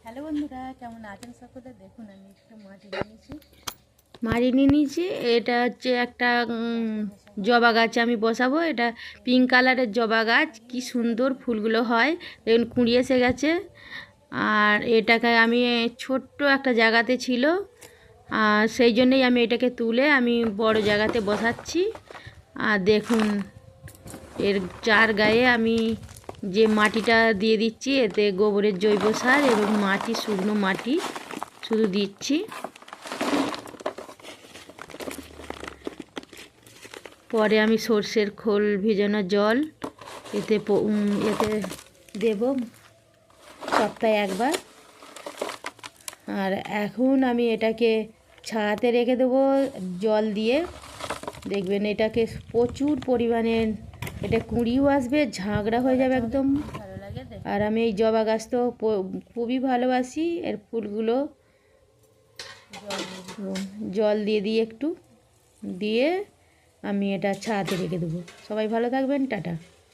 Hello বন্ধুরা, কেমন আছেন সকলে? দেখুন আমি একটু মাটি নিয়ে নিয়েছি। এটা হচ্ছে একটা জবা গাছ আমি বসাবো। এটা পিঙ্ক কালারের জবা গাছ, কি সুন্দর ফুলগুলো হয়। দেখুন কুঁড়ি এসে গেছে। আর এটাকে আমি ছোট্ট একটা জায়গাতে ছিল, আর সেই জন্যই আমি এটাকে তুলে আমি বড় জায়গাতে বসাচ্ছি। আর দেখুন এর চার গায়ে আমি যে মাটিটা দিয়ে দিচ্ছি, এতে গোবরের জৈব সার এবং মাটি, শুকনো মাটি শুধু দিচ্ছি। পরে আমি সর্ষের খোল ভেজানো জল এতে দেব সপ্তাহে একবার। আর এখন আমি এটাকে ছায়াতে রেখে দেবো জল দিয়ে। দেখবেন এটাকে প্রচুর পরিমাণে এটা কুঁড়িও আসবে, ঝাঁকড়া হয়ে যাবে একদম। ভালো লাগে। আর আমি এই জবা গাছ তো খুবই ভালোবাসি। এর ফুলগুলো জল দিয়ে দিই একটু, দিয়ে আমি এটা ছায়াতে রেখে দেবো। সবাই ভালো থাকবেন, টাটা।